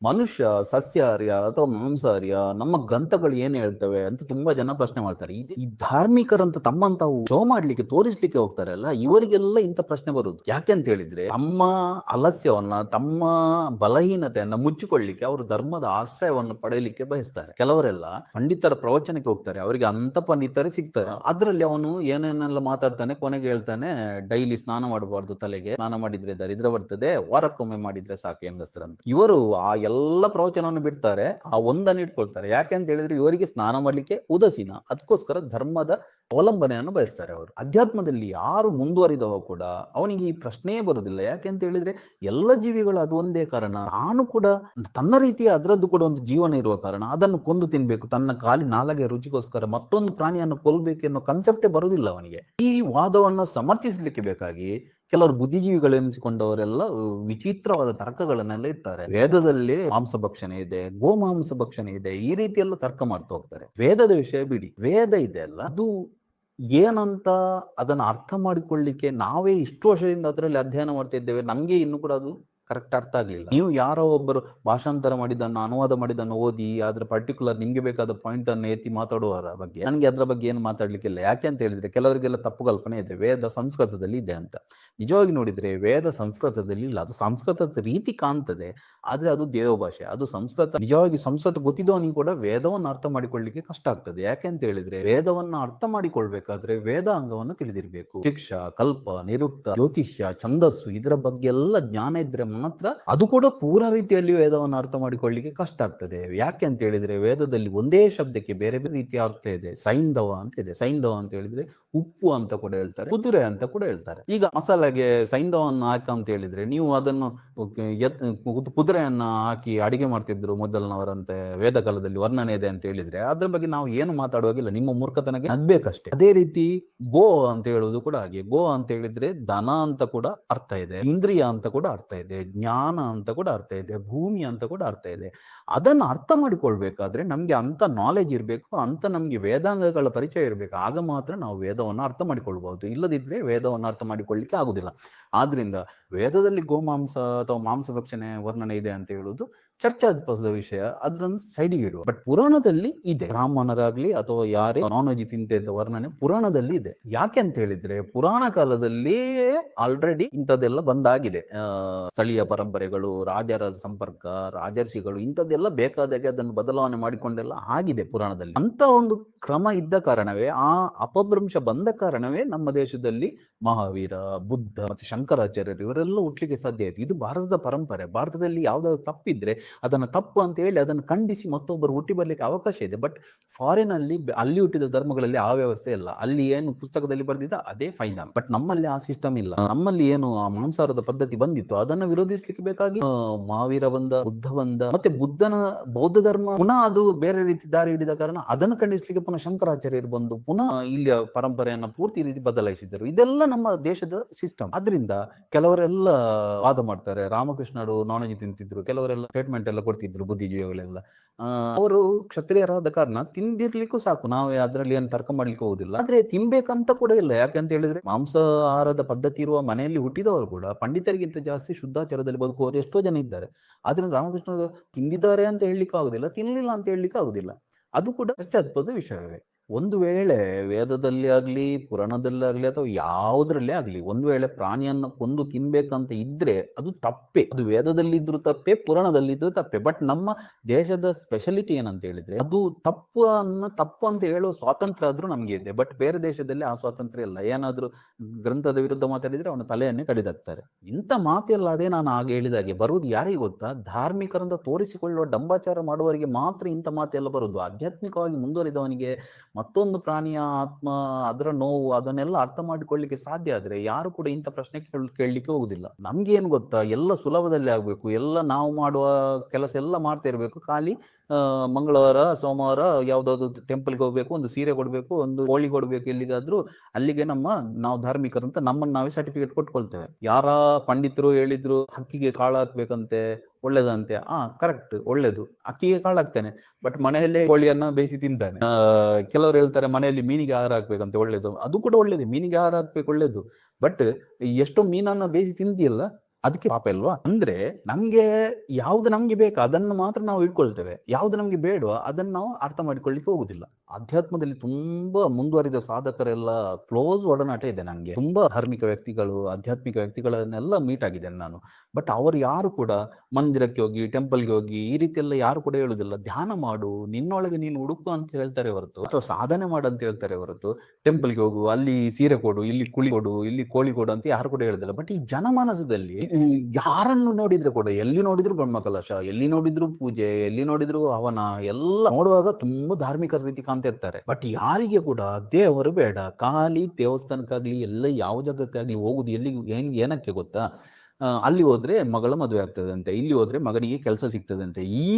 ಮನುಷ್ಯ ಸಸ್ಯಾಹಾರಿಯ ಅಥವಾ ಮಾಂಸಾಹಾರಿಯ? ನಮ್ಮ ಗ್ರಂಥಗಳು ಏನ್ ಹೇಳ್ತವೆ ಅಂತ ತುಂಬಾ ಜನ ಪ್ರಶ್ನೆ ಮಾಡ್ತಾರೆ. ಈ ಧಾರ್ಮಿಕರಂತ ತಮ್ಮಂತಾವು ಶೋ ಮಾಡ್ಲಿಕ್ಕೆ ತೋರಿಸ್ಲಿಕ್ಕೆ ಹೋಗ್ತಾರಲ್ಲ, ಇವರಿಗೆಲ್ಲ ಇಂಥ ಪ್ರಶ್ನೆ ಬರುದು ಯಾಕೆ ಅಂತ ಹೇಳಿದ್ರೆ, ತಮ್ಮ ಆಲಸ್ಯವನ್ನ, ತಮ್ಮ ಬಲಹೀನತೆಯನ್ನ ಮುಚ್ಚಿಕೊಳ್ಳಿಕ್ಕೆ ಅವರು ಧರ್ಮದ ಆಶ್ರಯವನ್ನು ಪಡೆಯಲಿಕ್ಕೆ ಬಯಸ್ತಾರೆ. ಕೆಲವರೆಲ್ಲ ಪಂಡಿತರ ಪ್ರವಚನಕ್ಕೆ ಹೋಗ್ತಾರೆ, ಅವರಿಗೆ ಅಂತ ಪಂಡಿತರೇ ಸಿಗ್ತಾರೆ. ಅದ್ರಲ್ಲಿ ಅವನು ಏನೇನೆಲ್ಲ ಮಾತಾಡ್ತಾನೆ, ಕೊನೆಗೆ ಹೇಳ್ತಾನೆ ಡೈಲಿ ಸ್ನಾನ ಮಾಡಬಾರ್ದು, ತಲೆಗೆ ಸ್ನಾನ ಮಾಡಿದ್ರೆ ದರಿದ್ರ ಬರ್ತದೆ, ವಾರಕ್ಕೊಮ್ಮೆ ಮಾಡಿದ್ರೆ ಸಾಕು ಹೆಂಗಸ್ತ್ರಂತ. ಇವರು ಆ ಎಲ್ಲ ಪ್ರವಚನವನ್ನು ಬಿಡ್ತಾರೆ, ಆ ಒಂದನ್ನು ಇಟ್ಕೊಳ್ತಾರೆ. ಯಾಕೆ ಅಂತ ಹೇಳಿದ್ರೆ ಇವರಿಗೆ ಸ್ನಾನ ಮಾಡ್ಲಿಕ್ಕೆ ಉದಾಸೀನ, ಅದಕ್ಕೋಸ್ಕರ ಧರ್ಮದ ಅವಲಂಬನೆಯನ್ನು ಬಯಸ್ತಾರೆ. ಅವರು ಅಧ್ಯಾತ್ಮದಲ್ಲಿ ಯಾರು ಮುಂದುವರಿದವ ಕೂಡ ಅವನಿಗೆ ಈ ಪ್ರಶ್ನೆಯೇ ಬರುವುದಿಲ್ಲ. ಯಾಕೆ ಅಂತ ಹೇಳಿದ್ರೆ ಎಲ್ಲ ಜೀವಿಗಳು ಅದು ಒಂದೇ ಕಾರಣ, ನಾನು ಕೂಡ ತನ್ನ ರೀತಿಯ ಅದರದ್ದು ಕೂಡ ಒಂದು ಜೀವನ ಇರುವ ಕಾರಣ ಅದನ್ನು ಕೊಂದು ತಿನ್ಬೇಕು, ತನ್ನ ಕಾಲಿ ನಾಲಗೆ ರುಚಿಗೋಸ್ಕರ ಮತ್ತೊಂದು ಪ್ರಾಣಿಯನ್ನು ಕೊಲ್ಲಬೇಕು ಎನ್ನುವ ಕಾನ್ಸೆಪ್ಟೇ ಬರುವುದಿಲ್ಲ ಅವನಿಗೆ. ಈ ವಾದವನ್ನ ಸಮರ್ಥಿಸಲಿಕ್ಕೆ ಬೇಕಾಗಿ ಕೆಲವರು ಬುದ್ಧಿಜೀವಿಗಳೆನಿಸಿಕೊಂಡವರೆಲ್ಲ ವಿಚಿತ್ರವಾದ ತರ್ಕಗಳನ್ನೆಲ್ಲ ಇರ್ತಾರೆ. ವೇದದಲ್ಲಿ ಮಾಂಸ ಭಕ್ಷಣೆ ಇದೆ, ಗೋಮಾಂಸ ಭಕ್ಷಣೆ ಇದೆ, ಈ ರೀತಿ ಎಲ್ಲ ತರ್ಕ ಮಾಡ್ತಾ ಹೋಗ್ತಾರೆ. ವೇದದ ವಿಷಯ ಬಿಡಿ, ವೇದ ಇದೆ ಅಲ್ಲ, ಅದು ಏನಂತ ಅದನ್ನ ಅರ್ಥ ಮಾಡಿಕೊಳ್ಳಿಕ್ಕೆ ನಾವೇ ಇಷ್ಟು ವರ್ಷದಿಂದ ಅದರಲ್ಲಿ ಅಧ್ಯಯನ ಮಾಡ್ತಾ ಇದ್ದೇವೆ, ನಮ್ಗೆ ಇನ್ನು ಕೂಡ ಅದು ಕರೆಕ್ಟ್ ಅರ್ಥ ಆಗ್ಲಿಲ್ಲ. ನೀವು ಯಾರೋ ಒಬ್ಬರು ಭಾಷಾಂತರ ಮಾಡಿದ್ದನ್ನು, ಅನುವಾದ ಮಾಡಿದ್ದನ್ನು ಓದಿ ಅದ್ರ ಪರ್ಟಿಕ್ಯುಲರ್ ನಿಮ್ಗೆ ಬೇಕಾದ ಪಾಯಿಂಟ್ ಅನ್ನು ಎತ್ತಿ ಮಾತಾಡುವವರ ಬಗ್ಗೆ ನನಗೆ ಅದ್ರ ಬಗ್ಗೆ ಏನು ಮಾತಾಡ್ಲಿಕ್ಕಿಲ್ಲ. ಯಾಕೆ ಅಂತ ಹೇಳಿದ್ರೆ ಕೆಲವರಿಗೆಲ್ಲ ತಪ್ಪು ಕಲ್ಪನೆ ಇದೆ, ವೇದ ಸಂಸ್ಕೃತದಲ್ಲಿ ಇದೆ ಅಂತ. ನಿಜವಾಗಿ ನೋಡಿದ್ರೆ ವೇದ ಸಂಸ್ಕೃತದಲ್ಲಿ ಇಲ್ಲ, ಅದು ಸಂಸ್ಕೃತದ ರೀತಿ ಕಾಣ್ತದೆ, ಆದ್ರೆ ಅದು ದೇವ ಭಾಷೆ, ಅದು ಸಂಸ್ಕೃತ. ನಿಜವಾಗಿ ಸಂಸ್ಕೃತ ಗೊತ್ತಿದ್ದವನಿಗೆ ಕೂಡ ವೇದವನ್ನು ಅರ್ಥ ಮಾಡಿಕೊಳ್ಳಿಕ್ಕೆ ಕಷ್ಟ ಆಗ್ತದೆ. ಯಾಕೆ ಅಂತ ಹೇಳಿದ್ರೆ ವೇದವನ್ನ ಅರ್ಥ ಮಾಡಿಕೊಳ್ಬೇಕಾದ್ರೆ ವೇದಾಂಗವನ್ನು ತಿಳಿದಿರ್ಬೇಕು. ಶಿಕ್ಷಾ, ಕಲ್ಪ, ನಿರುಕ್ತ, ಜ್ಯೋತಿಷ್ಯ, ಛಂದಸ್ಸು, ಇದರ ಬಗ್ಗೆ ಎಲ್ಲ ಜ್ಞಾನ ಇದ್ರೆ ಮಾತ್ರ ಅದು ಕೂಡ ಪೂರ್ಣ ರೀತಿಯಲ್ಲಿ ವೇದವನ್ನು ಅರ್ಥ ಮಾಡಿಕೊಳ್ಳಿಕ್ಕೆ ಕಷ್ಟ ಆಗ್ತದೆ. ಯಾಕೆ ಅಂತ ಹೇಳಿದ್ರೆ ವೇದದಲ್ಲಿ ಒಂದೇ ಶಬ್ದಕ್ಕೆ ಬೇರೆ ಬೇರೆ ರೀತಿಯ ಅರ್ಥ ಇದೆ. ಸೈಂಧವ ಅಂತ ಇದೆ, ಸೈಂಧವ ಅಂತ ಹೇಳಿದ್ರೆ ಉಪ್ಪು ಅಂತ ಕೂಡ ಹೇಳ್ತಾರೆ, ಕುದುರೆ ಅಂತ ಕೂಡ ಹೇಳ್ತಾರೆ. ಈಗ ಮಸಾಲೆಗೆ ಸೈಂಧವವನ್ನು ಹಾಕ ಅಂತ ಹೇಳಿದ್ರೆ ನೀವು ಅದನ್ನು ಕುದುರೆಯನ್ನ ಹಾಕಿ ಅಡಿಗೆ ಮಾಡ್ತಿದ್ರು ಮೊದಲನವರಂತೆ ವೇದ ಕಾಲದಲ್ಲಿ ವರ್ಣನೆ ಇದೆ ಅಂತ ಹೇಳಿದ್ರೆ ಅದ್ರ ಬಗ್ಗೆ ನಾವು ಏನು ಮಾತಾಡುವಾಗಿಲ್ಲ, ನಿಮ್ಮ ಮೂರ್ಖತನಕ್ಕೆ ನಗ್ಬೇಕಷ್ಟೇ. ಅದೇ ರೀತಿ ಗೋ ಅಂತ ಹೇಳುವುದು ಕೂಡ ಹಾಗೆ. ಗೋ ಅಂತ ಹೇಳಿದ್ರೆ ದನ ಅಂತ ಕೂಡ ಅರ್ಥ ಇದೆ, ಇಂದ್ರಿಯ ಅಂತ ಕೂಡ ಅರ್ಥ ಇದೆ, ಜ್ಞಾನ ಅಂತ ಕೂಡ ಅರ್ಥ ಇದೆ, ಭೂಮಿ ಅಂತ ಕೂಡ ಅರ್ಥ ಇದೆ. ಅದನ್ನು ಅರ್ಥ ಮಾಡಿಕೊಳ್ಬೇಕಾದ್ರೆ ನಮ್ಗೆ ಅಂತ ನಾಲೆಜ್ ಇರಬೇಕು, ಅಂತ ನಮ್ಗೆ ವೇದಾಂಗಗಳ ಪರಿಚಯ ಇರಬೇಕು. ಆಗ ಮಾತ್ರ ನಾವು ವೇದವನ್ನು ಅರ್ಥ ಮಾಡಿಕೊಳ್ಬಹುದು, ಇಲ್ಲದಿದ್ರೆ ವೇದವನ್ನು ಅರ್ಥ ಮಾಡಿಕೊಳ್ಳಿಕ್ಕೆ ಆಗುದಿಲ್ಲ. ಆದ್ರಿಂದ ವೇದದಲ್ಲಿ ಗೋಮಾಂಸ ಅಥವಾ ಮಾಂಸ ಭಕ್ಷಣೆ ವರ್ಣನೆ ಇದೆ ಅಂತ ಹೇಳುವುದು ಚರ್ಚಾಸ್ಪದ ವಿಷಯ, ಅದನ್ನು ಸೈಡಿಗೆ ಇಡುವ. ಬಟ್ ಪುರಾಣದಲ್ಲಿ ಇದೆ, ಬ್ರಾಹ್ಮಣರಾಗ್ಲಿ ಅಥವಾ ಯಾರೇ ನಾನ್ ವೆಜ್ ತಿಂತಿದ್ದ ವರ್ಣನೆ ಪುರಾಣದಲ್ಲಿ ಇದೆ. ಯಾಕೆ ಅಂತ ಹೇಳಿದ್ರೆ ಪುರಾಣ ಕಾಲದಲ್ಲಿ ಆಲ್ರೆಡಿ ಇಂಥದ್ದೆಲ್ಲ ಬಂದಾಗಿದೆ. ಸ್ಥಳೀಯ ಪರಂಪರೆಗಳು, ರಾಜರ ಸಂಪರ್ಕ, ರಾಜರ್ಷಿಗಳು, ಇಂಥದ್ದೆಲ್ಲ ಬೇಕಾದಾಗೆ ಅದನ್ನು ಬದಲಾವಣೆ ಮಾಡಿಕೊಂಡೆಲ್ಲ ಆಗಿದೆ ಪುರಾಣದಲ್ಲಿ. ಅಂತ ಒಂದು ಕ್ರಮ ಇದ್ದ ಕಾರಣವೇ, ಆ ಅಪಭ್ರಂಶ ಬಂದ ಕಾರಣವೇ ನಮ್ಮ ದೇಶದಲ್ಲಿ ಮಹಾವೀರ, ಬುದ್ಧ ಮತ್ತೆ ಶಂಕರಾಚಾರ್ಯರು ಇವರೆಲ್ಲ ಹುಟ್ಲಿಕ್ಕೆ ಸಾಧ್ಯ ಆಯ್ತು. ಇದು ಭಾರತದ ಪರಂಪರೆ. ಭಾರತದಲ್ಲಿ ಯಾವ್ದಾದ್ರು ತಪ್ಪಿದ್ರೆ ಅದನ್ನ ತಪ್ಪು ಅಂತ ಹೇಳಿ ಅದನ್ನು ಖಂಡಿಸಿ ಮತ್ತೊಬ್ಬರು ಹುಟ್ಟಿ ಬರ್ಲಿಕ್ಕೆ ಅವಕಾಶ ಇದೆ. ಬಟ್ ಫಾರಿನ್ ಅಲ್ಲಿ ಹುಟ್ಟಿದ ಧರ್ಮಗಳಲ್ಲಿ ಆ ವ್ಯವಸ್ಥೆ ಇಲ್ಲ. ಅಲ್ಲಿ ಏನು ಪುಸ್ತಕದಲ್ಲಿ ಬರ್ದಿದ್ದ ಅದೇ ಫೈನಲ್. ಬಟ್ ನಮ್ಮಲ್ಲಿ ಆ ಸಿಸ್ಟಮ್ ಇಲ್ಲ. ನಮ್ಮಲ್ಲಿ ಏನು ಆ ಮಾಂಸಾಹಾರದ ಪದ್ಧತಿ ಬಂದಿತ್ತು ಅದನ್ನ ವಿರೋಧಿಸ್ಲಿಕ್ಕೆ ಬೇಕಾಗಿ ಮಹಾವೀರ ಬಂದ, ಬುದ್ಧ ಬಂದ, ಮತ್ತೆ ಬುದ್ಧನ ಬೌದ್ಧ ಧರ್ಮ ಪುನಃ ಅದು ಬೇರೆ ರೀತಿ ದಾರಿ ಹಿಡಿದ ಕಾರಣ ಅದನ್ನು ಖಂಡಿಸ್ಲಿಕ್ಕೆ ಪುನಃ ಶಂಕರಾಚಾರ್ಯರು ಬಂದು ಪುನಃ ಇಲ್ಲಿಯ ಪರಂಪರೆಯನ್ನ ಪೂರ್ತಿ ರೀತಿ ಬದಲಾಯಿಸಿದರು. ಇದೆಲ್ಲ ನಮ್ಮ ದೇಶದ ಸಿಸ್ಟಮ್. ಅದರಿಂದ ಕೆಲವರೆಲ್ಲ ವಾದ ಮಾಡ್ತಾರೆ, ರಾಮಕೃಷ್ಣರು ನಾನ್ ವೆಜ್ ತಿಂತಿದ್ರು, ಕೆಲವರೆಲ್ಲ ಸ್ಟೇಟ್ಮೆಂಟ್ ಎಲ್ಲ ಕೊಡ್ತಿದ್ರು ಬುದ್ಧಿಜೀವಿಗಳೆಲ್ಲ. ಅವರು ಕ್ಷತ್ರಿಯರಾದ ಕಾರಣ ತಿಂದಿರ್ಲಿಕ್ಕೂ ಸಾಕು, ನಾವೇ ಅದರಲ್ಲಿ ಏನು ತರ್ಕ ಮಾಡ್ಲಿಕ್ಕೆ ಹೋಗುದಿಲ್ಲ. ಆದ್ರೆ ತಿನ್ಬೇಕಂತ ಕೂಡ ಇಲ್ಲ. ಯಾಕಂತ ಹೇಳಿದ್ರೆ ಮಾಂಸಾಹಾರದ ಪದ್ಧತಿ ಇರುವ ಮನೆಯಲ್ಲಿ ಹುಟ್ಟಿದವರು ಕೂಡ ಪಂಡಿತರಿಗಿಂತ ಜಾಸ್ತಿ ಶುದ್ಧಾಚಾರದಲ್ಲಿ ಬದುಕುವವರು ಎಷ್ಟೋ ಜನ ಇದ್ದಾರೆ. ಆದ್ರಿಂದ ರಾಮಕೃಷ್ಣ ತಿಂದಿದ್ದಾರೆ ಅಂತ ಹೇಳಲಿಕ್ಕೆ ಆಗುದಿಲ್ಲ, ತಿನ್ನಲಿಲ್ಲ ಅಂತ ಹೇಳಲಿಕ್ಕೆ ಆಗುದಿಲ್ಲ. ಅದು ಕೂಡ ಚರ್ಚಾಸ್ಪದ ವಿಷಯವೇ. ಒಂದು ವೇಳೆ ವೇದದಲ್ಲಿ ಆಗ್ಲಿ, ಪುರಾಣದಲ್ಲಿ ಆಗ್ಲಿ, ಅಥವಾ ಯಾವುದ್ರಲ್ಲೇ ಆಗ್ಲಿ, ಒಂದು ವೇಳೆ ಪ್ರಾಣಿಯನ್ನ ಕೊಂದು ತಿನ್ಬೇಕಂತ ಇದ್ರೆ ಅದು ತಪ್ಪೆ. ಅದು ವೇದದಲ್ಲಿ ಇದ್ರು ತಪ್ಪೆ, ಪುರಾಣದಲ್ಲಿ ಇದ್ರು ತಪ್ಪೆ. ಬಟ್ ನಮ್ಮ ದೇಶದ ಸ್ಪೆಷಾಲಿಟಿ ಏನಂತ ಹೇಳಿದ್ರೆ ಅದು ತಪ್ಪು ಅಂತ ಹೇಳುವ ಸ್ವಾತಂತ್ರ್ಯ ಆದ್ರೂ ನಮ್ಗೆ ಇದೆ. ಬಟ್ ಬೇರೆ ದೇಶದಲ್ಲಿ ಆ ಸ್ವಾತಂತ್ರ್ಯ ಇಲ್ಲ. ಏನಾದ್ರೂ ಗ್ರಂಥದ ವಿರುದ್ಧ ಮಾತಾಡಿದ್ರೆ ಅವನ ತಲೆಯನ್ನೇ ಕಡಿದಾಕ್ತಾರೆ. ಇಂಥ ಮಾತೆಲ್ಲ ಅದೇ ನಾನು ಆಗ ಹೇಳಿದಾಗೆ ಬರುವುದು ಯಾರಿಗೆ ಗೊತ್ತಾ? ಧಾರ್ಮಿಕರಂತ ತೋರಿಸಿಕೊಳ್ಳುವ ಡಂಬಾಚಾರ ಮಾಡುವವರಿಗೆ ಮಾತ್ರ ಇಂಥ ಮಾತೆಲ್ಲ ಬರುವುದು. ಆಧ್ಯಾತ್ಮಿಕವಾಗಿ ಮುಂದುವರಿದವನಿಗೆ ಮತ್ತೊಂದು ಪ್ರಾಣಿಯ ಆತ್ಮ, ಅದರ ನೋವು, ಅದನ್ನೆಲ್ಲ ಅರ್ಥ ಮಾಡಿಕೊಳ್ಳಿಕ್ಕೆ ಸಾಧ್ಯ ಆದ್ರೆ ಯಾರು ಕೂಡ ಇಂಥ ಪ್ರಶ್ನೆ ಕೇಳಲಿಕ್ಕೆ ಹೋಗುದಿಲ್ಲ. ನಮ್ಗೆ ಏನ್ ಗೊತ್ತಾ, ಎಲ್ಲ ಸುಲಭದಲ್ಲಿ ಆಗ್ಬೇಕು, ಎಲ್ಲ ನಾವು ಮಾಡುವ ಕೆಲಸ ಎಲ್ಲ ಮಾಡ್ತಾ ಇರ್ಬೇಕು. ಖಾಲಿ ಮಂಗಳವಾರ ಸೋಮವಾರ ಯಾವ್ದಾದ್ರು ಟೆಂಪಲ್ಗೆ ಹೋಗ್ಬೇಕು, ಒಂದು ಸೀರೆ ಕೊಡ್ಬೇಕು, ಒಂದು ಕೋಳಿ ಕೊಡ್ಬೇಕು, ಎಲ್ಲಿಗಾದ್ರೂ ಅಲ್ಲಿಗೆ ನಾವು ಧಾರ್ಮಿಕರಂತ ನಮ್ಮನ್ನು ನಾವೇ ಸರ್ಟಿಫಿಕೇಟ್ ಕೊಟ್ಕೊಳ್ತೇವೆ. ಯಾರ ಪಂಡಿತರು ಹೇಳಿದ್ರು ಹಕ್ಕಿಗೆ ಕಾಳು ಹಾಕ್ಬೇಕಂತೆ, ಒಳ್ಳೇದಂತೆ. ಕರೆಕ್ಟ್, ಒಳ್ಳೇದು, ಅಕ್ಕಿಗೆ ಕಾಳು ಹಾಕ್ತಾನೆ, ಬಟ್ ಮನೆಯಲ್ಲೇ ಕೋಳಿಯನ್ನ ಬೇಯಿಸಿ ತಿಂತಾನೆ. ಕೆಲವರು ಹೇಳ್ತಾರೆ ಮನೆಯಲ್ಲಿ ಮೀನಿಗೆ ಆಹಾರ ಹಾಕ್ಬೇಕಂತೆ, ಒಳ್ಳೇದು, ಅದು ಕೂಡ ಒಳ್ಳೇದು, ಮೀನಿಗೆ ಆಹಾರ ಹಾಕ್ಬೇಕು, ಒಳ್ಳೇದು. ಬಟ್ ಎಷ್ಟೋ ಮೀನನ್ನ ಬೇಯಿಸಿ ತಿಂದಿಯಲ್ಲ, ಅದಕ್ಕೆ ಪಾಪ ಇಲ್ವಾ? ಅಂದ್ರೆ ನಮ್ಗೆ ಯಾವ್ದು ನಮ್ಗೆ ಬೇಕು ಅದನ್ನು ಮಾತ್ರ ನಾವು ಇಟ್ಕೊಳ್ತೇವೆ, ಯಾವ್ದು ನಮ್ಗೆ ಬೇಡವಾ ಅದನ್ನು ನಾವು ಅರ್ಥ ಮಾಡಿಕೊಳ್ಳಿಕ್ಕೆ ಹೋಗುದಿಲ್ಲ. ಅಧ್ಯಾತ್ಮದಲ್ಲಿ ತುಂಬಾ ಮುಂದುವರಿದ ಸಾಧಕರೆಲ್ಲ ಕ್ಲೋಸ್ ಒಡನಾಟ ಇದೆ ನಂಗೆ. ತುಂಬಾ ಧಾರ್ಮಿಕ ವ್ಯಕ್ತಿಗಳು, ಆಧ್ಯಾತ್ಮಿಕ ವ್ಯಕ್ತಿಗಳನ್ನೆಲ್ಲ ಮೀಟ್ ಆಗಿದ್ದೇನೆ ನಾನು. ಬಟ್ ಅವರು ಯಾರು ಕೂಡ ಮಂದಿರಕ್ಕೆ ಹೋಗಿ, ಟೆಂಪಲ್ಗೆ ಹೋಗಿ ಈ ರೀತಿ ಎಲ್ಲ ಯಾರು ಕೂಡ ಹೇಳುದಿಲ್ಲ. ಧ್ಯಾನ ಮಾಡು, ನಿನ್ನೊಳಗೆ ನೀನು ಹುಡುಕು ಅಂತ ಹೇಳ್ತಾರೆ ಹೊರತು, ಅಥವಾ ಸಾಧನೆ ಮಾಡು ಅಂತ ಹೇಳ್ತಾರೆ ಹೊರತು, ಟೆಂಪಲ್ಗೆ ಹೋಗು, ಅಲ್ಲಿ ಸೀರೆ ಕೊಡು, ಇಲ್ಲಿ ಕುಳಿ ಕೊಡು, ಇಲ್ಲಿ ಕೋಳಿ ಕೊಡು ಅಂತ ಯಾರು ಕೂಡ ಹೇಳುದಿಲ್ಲ. ಬಟ್ ಈ ಜನಮಾನಸದಲ್ಲಿ ಯಾರನ್ನು ನೋಡಿದ್ರೆ ಕೂಡ, ಎಲ್ಲಿ ನೋಡಿದ್ರು ಬ್ರಹ್ಮಕಲಶ, ಎಲ್ಲಿ ನೋಡಿದ್ರು ಪೂಜೆ, ಎಲ್ಲಿ ನೋಡಿದ್ರು ಹವನ, ಎಲ್ಲ ನೋಡುವಾಗ ತುಂಬಾ ಧಾರ್ಮಿಕರ ರೀತಿ ಕಾಣ್ತಾ ಇರ್ತಾರೆ. ಬಟ್ ಯಾರಿಗೆ ಕೂಡ ದೇವರು ಬೇಡ, ಖಾಲಿ ದೇವಸ್ಥಾನಕ್ಕಾಗ್ಲಿ ಎಲ್ಲ ಯಾವ ಜಾಗಕ್ಕಾಗ್ಲಿ ಹೋಗುದು ಎಲ್ಲಿ ಏನಕ್ಕೆ ಗೊತ್ತಾ? ಅಲ್ಲಿ ಹೋದ್ರೆ ಮಗಳ ಮದುವೆ ಆಗ್ತದೆ ಅಂತೆ, ಇಲ್ಲಿ ಹೋದ್ರೆ ಮಗನಿಗೆ ಕೆಲಸ ಸಿಗ್ತದೆ ಅಂತೆ. ಈ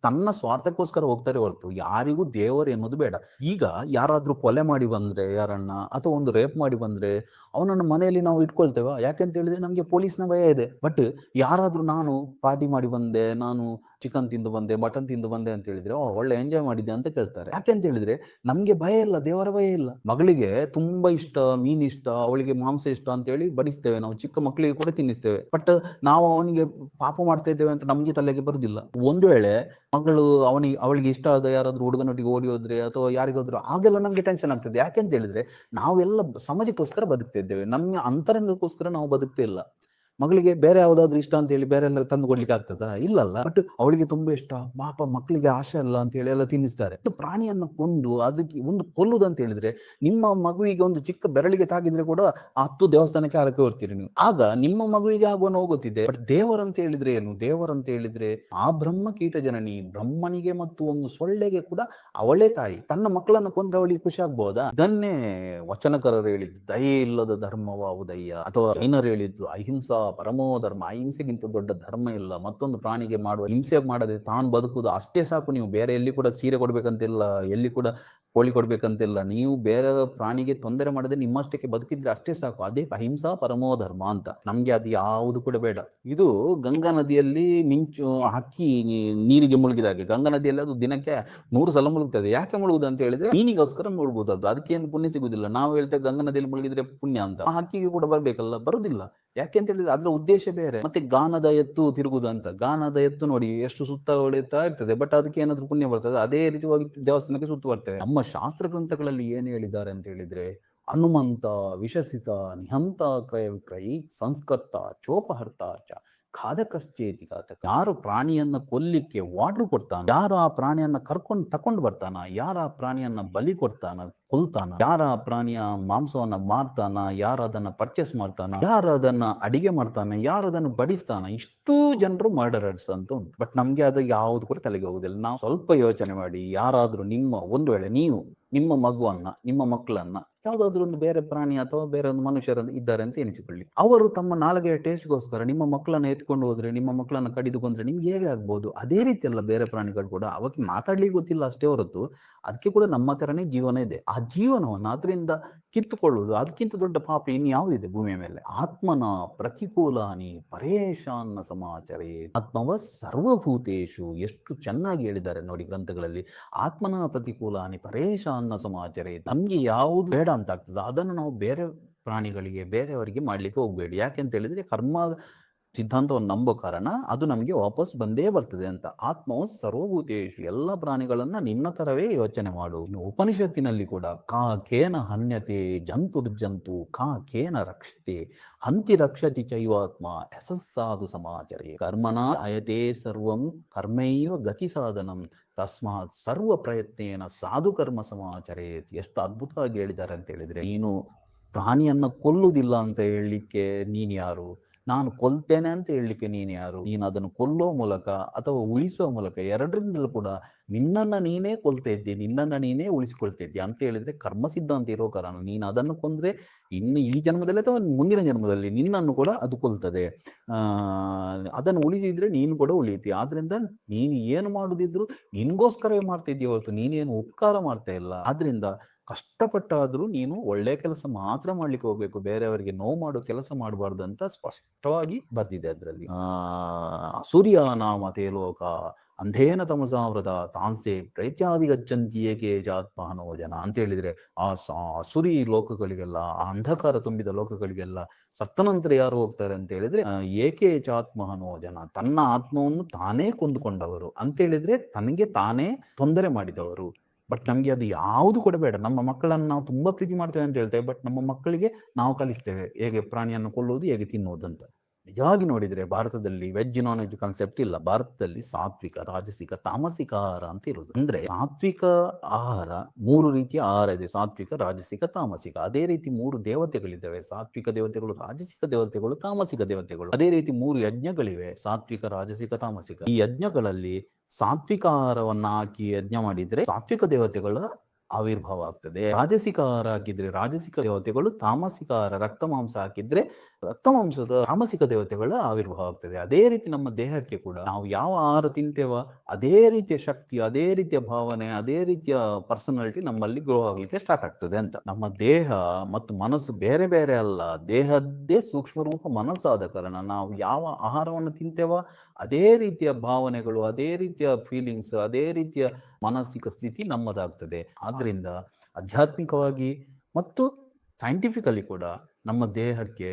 ತನ್ನ ಸ್ವಾರ್ಥಕ್ಕೋಸ್ಕರ ಹೋಗ್ತಾರೆ ಹೊರತು ಯಾರಿಗೂ ದೇವರು ಎನ್ನುವುದು ಬೇಡ. ಈಗ ಯಾರಾದ್ರೂ ಕೊಲೆ ಮಾಡಿ ಬಂದ್ರೆ ಯಾರನ್ನ, ಅಥವಾ ಒಂದು ರೇಪ್ ಮಾಡಿ ಬಂದ್ರೆ ಅವನನ್ನು ಮನೆಯಲ್ಲಿ ನಾವು ಇಟ್ಕೊಳ್ತೇವ? ಯಾಕೆಂತ ಹೇಳಿದ್ರೆ ನಮ್ಗೆ ಪೊಲೀಸ್ನ ಭಯ ಇದೆ. ಬಟ್ ಯಾರಾದ್ರೂ ನಾನು ಪಾರ್ಟಿ ಮಾಡಿ ಬಂದೆ, ನಾನು ಚಿಕನ್ ತಿಂದು ಬಂದೆ, ಮಟನ್ ತಿಂದು ಬಂದೆ ಅಂತ ಹೇಳಿದ್ರೆ ಒಳ್ಳೆ ಎಂಜಾಯ್ ಮಾಡಿದ್ದೆ ಅಂತ ಕೇಳ್ತಾರೆ. ಯಾಕೆಂತ ಹೇಳಿದ್ರೆ ನಮ್ಗೆ ಭಯ ಇಲ್ಲ, ದೇವರ ಭಯ ಇಲ್ಲ. ಮಗಳಿಗೆ ತುಂಬಾ ಇಷ್ಟ ಮೀನ್ ಇಷ್ಟ, ಅವಳಿಗೆ ಮಾಂಸ ಇಷ್ಟ ಅಂತ ಹೇಳಿ ಬಡಿಸ್ತೇವೆ ನಾವು, ಚಿಕ್ಕ ಮಕ್ಕಳಿಗೆ ಕೂಡ ತಿನ್ನಿಸ್ತೇವೆ. ಬಟ್ ನಾವು ಅವನಿಗೆ ಪಾಪ ಮಾಡ್ತಾ ಇದ್ದೇವೆ ಅಂತ ನಮ್ಗೆ ತಲೆಗೆ ಬರುದಿಲ್ಲ. ಒಂದು ವೇಳೆ ಮಗಳು ಅವಳಿಗೆ ಇಷ್ಟ ಆದ ಯಾರಾದ್ರೂ ಹುಡುಗನೊಟ್ಟಿಗೆ ಓಡಿ ಹೋದ್ರೆ ಅಥವಾ ಯಾರಿಗಾದ್ರು, ಆಗೆಲ್ಲ ನಮ್ಗೆ ಟೆನ್ಷನ್ ಆಗ್ತದೆ. ಯಾಕೆಂತ ಹೇಳಿದ್ರೆ ನಾವೆಲ್ಲ ಸಮಾಜಕ್ಕೋಸ್ಕರ ಬದುಕ್ತಾ ಇದ್ದೇವೆ, ನಮ್ಮ ಅಂತರಂಗಕ್ಕೋಸ್ಕರ ನಾವು ಬದುಕ್ತಾ ಇಲ್ಲ. ಮಗಳಿಗೆ ಬೇರೆ ಯಾವ್ದಾದ್ರು ಇಷ್ಟ ಅಂತ ಹೇಳಿ ಬೇರೆ ಎಲ್ಲ ತಂದು ಕೊಡ್ಲಿಕ್ಕೆ ಆಗ್ತದಾ? ಇಲ್ಲಲ್ಲ. ಬಟ್ ಅವಳಿಗೆ ತುಂಬಾ ಇಷ್ಟ, ಪಾಪ ಮಕ್ಕಳಿಗೆ ಆಶೆ ಅಲ್ಲ ಅಂತ ಹೇಳಿ ಎಲ್ಲ ತಿನ್ನಿಸ್ತಾರೆ. ಪ್ರಾಣಿಯನ್ನ ಕೊಂದು ಅದಕ್ಕೆ ಒಂದು ಕೊಲ್ಲುದು ಅಂತ ಹೇಳಿದ್ರೆ, ನಿಮ್ಮ ಮಗುವಿಗೆ ಒಂದು ಚಿಕ್ಕ ಬೆರಳಿಗೆ ತಾಗಿದ್ರೆ ಕೂಡ 10 ದೇವಸ್ಥಾನಕ್ಕೆ ಆರಕ್ಕೆ ಹೋಗ್ತೀರಿ ನೀವು, ಆಗ ನಿಮ್ಮ ಮಗುವಿಗೆ ಆಗುವ ನೋವು ಗೊತ್ತಿದೆ. ಬಟ್ ದೇವರಂತ ಹೇಳಿದ್ರೆ ಏನು? ದೇವರಂತ ಹೇಳಿದ್ರೆ ಆ ಬ್ರಹ್ಮ ಕೀಟ ಜನನಿ, ಬ್ರಹ್ಮನಿಗೆ ಮತ್ತು ಒಂದು ಸೊಳ್ಳೆಗೆ ಕೂಡ ಅವಳೇ ತಾಯಿ. ತನ್ನ ಮಕ್ಕಳನ್ನು ಕೊಂದ್ರೆ ಅವಳಿಗೆ ಖುಷಿ ಆಗ್ಬಹುದಾ? ಇದನ್ನೇ ವಚನಕಾರರು ಹೇಳಿದ್ದು, ದಯೆ ಇಲ್ಲದ ಧರ್ಮವಾವುದಯ್ಯ, ಅಥವಾ ಜೈನರು ಹೇಳಿದ್ದು ಅಹಿಂಸಾ ಪರಮೋ ಧರ್ಮ. ಅಹಿಂಸೆಗಿಂತ ದೊಡ್ಡ ಧರ್ಮ ಇಲ್ಲ. ಮತ್ತೊಂದು ಪ್ರಾಣಿಗೆ ಮಾಡುವ ಹಿಂಸೆ ಮಾಡದೆ ತಾನು ಬದುಕುವುದು ಅಷ್ಟೇ ಸಾಕು. ನೀವು ಬೇರೆ ಎಲ್ಲಿ ಕೂಡ ಸೀರೆ ಕೊಡ್ಬೇಕಂತಿಲ್ಲ, ಎಲ್ಲಿ ಕೂಡ ಕೋಳಿ ಕೊಡ್ಬೇಕಂತಿಲ್ಲ. ನೀವು ಬೇರೆ ಪ್ರಾಣಿಗೆ ತೊಂದರೆ ಮಾಡದೆ ನಿಮ್ಮಷ್ಟಕ್ಕೆ ಬದುಕಿದ್ರೆ ಅಷ್ಟೇ ಸಾಕು. ಅದೇ ಅಹಿಂಸಾ ಪರಮೋ ಧರ್ಮ ಅಂತ. ನಮ್ಗೆ ಅದು ಯಾವುದು ಕೂಡ ಬೇಡ. ಇದು ಗಂಗಾ ನದಿಯಲ್ಲಿ ಮಿಂಚು ಹಕ್ಕಿ ನೀರಿಗೆ ಮುಳುಗಿದಾಗೆ. ಗಂಗಾ ನದಿಯಲ್ಲಿ ಅದು ದಿನಕ್ಕೆ 100 ಸಲ ಮುಳುಗ್ತದೆ. ಯಾಕೆ ಮುಳುಗುದು ಅಂತ ಹೇಳಿದ್ರೆ ಮೀನಿಗೋಸ್ಕರ ಮುಳುಗುವುದು. ಅದು ಅದಕ್ಕೇನು ಪುಣ್ಯ ಸಿಗುದಿಲ್ಲ. ನಾವು ಹೇಳ್ತೇವೆ ಗಂಗಾ ನದಿಯಲ್ಲಿ ಮುಳುಗಿದ್ರೆ ಪುಣ್ಯ ಅಂತ. ಆ ಹಕ್ಕಿಗೆ ಕೂಡ ಬರ್ಬೇಕಲ್ಲ, ಬರುದಿಲ್ಲ. ಯಾಕೆ ಅಂತ ಹೇಳಿದ್ರೆ ಅದ್ರ ಉದ್ದೇಶ ಬೇರೆ. ಮತ್ತೆ ಗಾನದ ಎತ್ತು ತಿರುಗುದು ಅಂತ. ಗಾನದ ಎತ್ತು ನೋಡಿ ಎಷ್ಟು ಸುತ್ತ ಹೊಳಿತಾ ಇರ್ತದೆ, ಬಟ್ ಅದಕ್ಕೆ ಏನಾದ್ರೂ ಪುಣ್ಯ ಬರ್ತದೆ? ಅದೇ ರೀತಿಯಾಗಿ ದೇವಸ್ಥಾನಕ್ಕೆ ಸುತ್ತು ಬರ್ತೇವೆ. ನಮ್ಮ ಶಾಸ್ತ್ರ ಗ್ರಂಥಗಳಲ್ಲಿ ಏನ್ ಹೇಳಿದ್ದಾರೆ ಅಂತ ಹೇಳಿದ್ರೆ, ಹನುಮಂತ ವಿಶಸಿತ ನಿಹಂತ ಕ್ರಯ ವಿಕ್ರಯಿ ಸಂಸ್ಕರ್ತ ಚೋಪಹರ್ತ ಚ ಖಾದಕಶ್ಚೇತಿ ಘಾತಕ. ಯಾರು ಪ್ರಾಣಿಯನ್ನ ಕೊಲ್ಲಿಕ್ಕೆ ವಾರ್ಡರ್ ಕೊಡ್ತಾನ, ಯಾರು ಆ ಪ್ರಾಣಿಯನ್ನ ತಕೊಂಡು ಬರ್ತಾನ, ಯಾರ ಆ ಪ್ರಾಣಿಯನ್ನ ಬಲಿ ಕೊಡ್ತಾನ, ಕೊಲ್ತಾನ, ಯಾರ ಆ ಪ್ರಾಣಿಯ ಮಾಂಸವನ್ನ ಮಾರ್ತಾನ, ಯಾರು ಅದನ್ನ ಪರ್ಚೇಸ್ ಮಾಡ್ತಾನ, ಯಾರು ಅದನ್ನ ಅಡಿಗೆ ಮಾಡ್ತಾನೆ, ಯಾರು ಅದನ್ನು ಬಡಿಸ್ತಾನ, ಇಷ್ಟು ಜನರು ಮರ್ಡರರ್ಸ್ ಅಂತ ಉಂಟು. ಬಟ್ ನಮ್ಗೆ ಅದು ಯಾವ್ದು ಕೂಡ ತಲೆಗೆ ಹೋಗುದಿಲ್ಲ. ನಾವು ಸ್ವಲ್ಪ ಯೋಚನೆ ಮಾಡಿ, ಯಾರಾದ್ರೂ ಒಂದು ವೇಳೆ ನೀವು ನಿಮ್ಮ ಮಗುವನ್ನ, ನಿಮ್ಮ ಮಕ್ಕಳನ್ನ ಯಾವ್ದಾದ್ರು ಒಂದು ಬೇರೆ ಪ್ರಾಣಿ ಅಥವಾ ಬೇರೆ ಒಂದು ಮನುಷ್ಯರನ್ನು ಇದ್ದಾರೆ ಅಂತ ಎನಿಸಿಕೊಳ್ಳಿ, ಅವರು ತಮ್ಮ ನಾಲಿಗೆಯ ಟೇಸ್ಟ್ಗೋಸ್ಕರ ನಿಮ್ಮ ಮಕ್ಕಳನ್ನ ಎತ್ಕೊಂಡು ಹೋದ್ರೆ, ನಿಮ್ಮ ಮಕ್ಕಳನ್ನ ಕಡಿದುಕೊಂಡ್ರೆ ನಿಮ್ಗೆ ಹೇಗೆ ಆಗ್ಬೋದು? ಅದೇ ರೀತಿ ಅಲ್ಲ ಬೇರೆ ಪ್ರಾಣಿಗಳು ಕೂಡ. ಅವಕ್ಕೆ ಮಾತಾಡ್ಲಿಕ್ಕೆ ಗೊತ್ತಿಲ್ಲ ಅಷ್ಟೇ ಹೊರತು ಅದಕ್ಕೆ ಕೂಡ ನಮ್ಮ ತರನೇ ಜೀವನ ಇದೆ. ಆ ಜೀವನವನ್ನು ಅದರಿಂದ ಕಿತ್ತುಕೊಳ್ಳುವುದು ಅದಕ್ಕಿಂತ ದೊಡ್ಡ ಪಾಪ ಇನ್ಯಾವುದಿದೆ ಭೂಮಿಯ ಮೇಲೆ? ಆತ್ಮನ ಪ್ರತಿಕೂಲಾನಿ ಪರೇಶಾನ್ನ ಸಮಾಚಾರೇ ಆತ್ಮವ ಸರ್ವಭೂತೇಶು. ಎಷ್ಟು ಚೆನ್ನಾಗಿ ಹೇಳಿದ್ದಾರೆ ನೋಡಿ ಗ್ರಂಥಗಳಲ್ಲಿ. ಆತ್ಮನ ಪ್ರತಿಕೂಲಾನಿ ಪರೇಶಾನ್ನ ಸಮಾಚಾರೇ. ನಮ್ಗೆ ಯಾವುದು ಬೇಡ ಅಂತ ಆಗ್ತದೆ ಅದನ್ನು ನಾವು ಬೇರೆ ಪ್ರಾಣಿಗಳಿಗೆ, ಬೇರೆಯವರಿಗೆ ಮಾಡ್ಲಿಕ್ಕೆ ಹೋಗ್ಬೇಡಿ. ಯಾಕೆಂತ ಹೇಳಿದ್ರೆ ಕರ್ಮ ಸಿದ್ಧಾಂತವನ್ನು ನಂಬೋ ಕಾರಣ ಅದು ನಮಗೆ ವಾಪಸ್ ಬಂದೇ ಬರ್ತದೆ ಅಂತ. ಆತ್ಮವು ಸರ್ವಭೂತೇಶು, ಎಲ್ಲ ಪ್ರಾಣಿಗಳನ್ನ ನಿನ್ನ ತರವೇ ಯೋಚನೆ ಮಾಡು. ಉಪನಿಷತ್ತಿನಲ್ಲಿ ಕೂಡ ಕಾ ಕೇನ ಹನ್ಯತೆ ಜಂತುರ್ಜಂತು ಕಾ ಕೇನ ರಕ್ಷತೆ ಹಂತಿ ರಕ್ಷತಿ ಚೈವಾತ್ಮ ಯಶಸ್ಸಾದು ಸಮಾಚರೇ ಕರ್ಮನ ಅಯತೆ ಸರ್ವಂ ಕರ್ಮೈವ ಗತಿ ಸಾಧನಂ ತಸ್ಮಾತ್ ಸರ್ವ ಪ್ರಯತ್ನೇನ ಸಾಧು ಕರ್ಮ ಸಮಾಚರೇ. ಎಷ್ಟು ಅದ್ಭುತವಾಗಿ ಹೇಳಿದ್ದಾರೆ ಅಂತ ಹೇಳಿದ್ರೆ, ನೀನು ಪ್ರಾಣಿಯನ್ನ ಕೊಲ್ಲುವುದಿಲ್ಲ ಅಂತ ಹೇಳಲಿಕ್ಕೆ ನೀನ್ ಯಾರು? ನಾನು ಕೊಲ್ತೇನೆ ಅಂತ ಹೇಳಲಿಕ್ಕೆ ನೀನು ಯಾರು? ನೀನು ಅದನ್ನು ಕೊಲ್ಲೋ ಮೂಲಕ ಅಥವಾ ಉಳಿಸುವ ಮೂಲಕ ಎರಡರಿಂದಲೂ ಕೂಡ ನಿನ್ನನ್ನು ನೀನೇ ಕೊಲ್ತಾ ಇದ್ದಿ, ನಿನ್ನನ್ನು ನೀನೇ ಉಳಿಸಿಕೊಳ್ತಾ ಇದ್ದಿ ಅಂತ ಹೇಳಿದ್ರೆ ಕರ್ಮ ಸಿದ್ಧಾಂತ ಇರೋ ಕಾರಣ ನೀನು ಅದನ್ನು ಕೊಂದ್ರೆ ಇನ್ನು ಈ ಜನ್ಮದಲ್ಲಿ ಅಥವಾ ಮುಂದಿನ ಜನ್ಮದಲ್ಲಿ ನಿನ್ನನ್ನು ಕೂಡ ಅದು ಕೊಲ್ತದೆ. ಅದನ್ನು ಉಳಿಸಿದ್ರೆ ನೀನು ಕೂಡ ಉಳಿಯುತ್ತಿ. ಆದ್ರಿಂದ ನೀನು ಏನು ಮಾಡುದಿದ್ರು ನಿನ್ಗೋಸ್ಕರವೇ ಮಾಡ್ತಾ ಇದ್ದೀಯ ಹೊರತು ನೀನೇನು ಉಪಕಾರ ಮಾಡ್ತಾ ಇಲ್ಲ. ಆದ್ರಿಂದ ಕಷ್ಟಪಟ್ಟಾದ್ರೂ ನೀನು ಒಳ್ಳೆ ಕೆಲಸ ಮಾತ್ರ ಮಾಡ್ಲಿಕ್ಕೆ ಹೋಗ್ಬೇಕು, ಬೇರೆಯವರಿಗೆ ನೋವು ಮಾಡೋ ಕೆಲಸ ಮಾಡಬಾರ್ದು ಅಂತ ಸ್ಪಷ್ಟವಾಗಿ ಬರ್ದಿದೆ ಅದರಲ್ಲಿ. ಸೂರ್ಯ ನಾಮ ತೇಲೋಕ ಅಂಧೇನ ತಮಸಾವೃತ ತಾಂಸೆ ಪ್ರೈತ್ಯಾಭಿಗಚ್ಚಂತಿ ಏಕೆ ಜಾತ್ಮಾನೋ ಜನ ಅಂತ ಹೇಳಿದ್ರೆ, ಸುರಿ ಲೋಕಗಳಿಗೆಲ್ಲ, ಆ ಅಂಧಕಾರ ತುಂಬಿದ ಲೋಕಗಳಿಗೆಲ್ಲ ಸತ್ತ ನಂತರ ಯಾರು ಹೋಗ್ತಾರೆ ಅಂತ ಹೇಳಿದ್ರೆ, ಏಕೆ ಚಾತ್ಮಹನೋ ಜನ, ತನ್ನ ಆತ್ಮವನ್ನು ತಾನೇ ಕೊಂದುಕೊಂಡವರು ಅಂತ ಹೇಳಿದ್ರೆ ತನಗೆ ತಾನೇ ತೊಂದರೆ ಮಾಡಿದವರು. ಬಟ್ ನಮ್ಗೆ ಅದು ಯಾವುದು ಕೂಡ ಬೇಡ. ನಮ್ಮ ಮಕ್ಕಳನ್ನು ನಾವು ತುಂಬಾ ಪ್ರೀತಿ ಮಾಡ್ತೇವೆ ಅಂತ ಹೇಳ್ತೇವೆ, ಬಟ್ ನಮ್ಮ ಮಕ್ಕಳಿಗೆ ನಾವು ಕಲಿಸ್ತೇವೆ ಹೇಗೆ ಪ್ರಾಣಿಯನ್ನು ಕೊಲ್ಲುವುದು, ಹೇಗೆ ತಿನ್ನುವುದು ಅಂತ. ನಿಜವಾಗಿ ನೋಡಿದ್ರೆ ಭಾರತದಲ್ಲಿ ವೆಜ್ ನಾನ್ ವೆಜ್ ಕಾನ್ಸೆಪ್ಟ್ ಇಲ್ಲ. ಭಾರತದಲ್ಲಿ ಸಾತ್ವಿಕ, ರಾಜಸಿಕ, ತಾಮಸಿಕ ಆಹಾರ ಅಂತ ಇರುವುದು. ಅಂದ್ರೆ ಸಾತ್ವಿಕ ಆಹಾರ, 3 ರೀತಿಯ ಆಹಾರ ಇದೆ: ಸಾತ್ವಿಕ, ರಾಜಸಿಕ, ತಾಮಸಿಕ. ಅದೇ ರೀತಿ 3 ದೇವತೆಗಳಿದ್ದಾವೆ: ಸಾತ್ವಿಕ ದೇವತೆಗಳು, ರಾಜಸಿಕ ದೇವತೆಗಳು, ತಾಮಸಿಕ ದೇವತೆಗಳು. ಅದೇ ರೀತಿ 3 ಯಜ್ಞಗಳಿವೆ: ಸಾತ್ವಿಕ, ರಾಜಸಿಕ, ತಾಮಸಿಕ. ಈ ಯಜ್ಞಗಳಲ್ಲಿ ಸಾತ್ವಿಕ ಆಹಾರವನ್ನ ಹಾಕಿ ಯಜ್ಞ ಮಾಡಿದ್ರೆ ಸಾತ್ವಿಕ ದೇವತೆಗಳ ಆವಿರ್ಭಾವ ಆಗ್ತದೆ. ರಾಜಸಿಕ ಆಹಾರ ಹಾಕಿದ್ರೆ ರಾಜಸಿಕ ದೇವತೆಗಳು, ತಾಮಸಿಕ ಆಹಾರ ರಕ್ತ ಮಾಂಸ ಹಾಕಿದ್ರೆ ರಕ್ತ ಮಾಂಸದ ತಾಮಸಿಕ ದೇವತೆಗಳ ಆವಿರ್ಭಾವ ಆಗ್ತದೆ. ಅದೇ ರೀತಿ ನಮ್ಮ ದೇಹಕ್ಕೆ ಕೂಡ ನಾವು ಯಾವ ಆಹಾರ ತಿಂತೇವ, ಅದೇ ರೀತಿಯ ಶಕ್ತಿ, ಅದೇ ರೀತಿಯ ಭಾವನೆ, ಅದೇ ರೀತಿಯ ಪರ್ಸನಾಲಿಟಿ ನಮ್ಮಲ್ಲಿ ಗ್ರೋ ಆಗ್ಲಿಕ್ಕೆ ಸ್ಟಾರ್ಟ್ ಆಗ್ತದೆ ಅಂತ. ನಮ್ಮ ದೇಹ ಮತ್ತು ಮನಸ್ಸು ಬೇರೆ ಬೇರೆ ಅಲ್ಲ, ದೇಹದ್ದೇ ಸೂಕ್ಷ್ಮ ರೂಪ ಮನಸ್ಸಾದ ಕಾರಣ ನಾವು ಯಾವ ಆಹಾರವನ್ನು ತಿಂತೇವ ಅದೇ ರೀತಿಯ ಭಾವನೆಗಳು, ಅದೇ ರೀತಿಯ ಫೀಲಿಂಗ್ಸ್, ಅದೇ ರೀತಿಯ ಮಾನಸಿಕ ಸ್ಥಿತಿ ನಮ್ಮದಾಗ್ತದೆ. ಆದ್ರಿಂದ ಆಧ್ಯಾತ್ಮಿಕವಾಗಿ ಮತ್ತು ಸೈಂಟಿಫಿಕಲಿ ಕೂಡ ನಮ್ಮ ದೇಹಕ್ಕೆ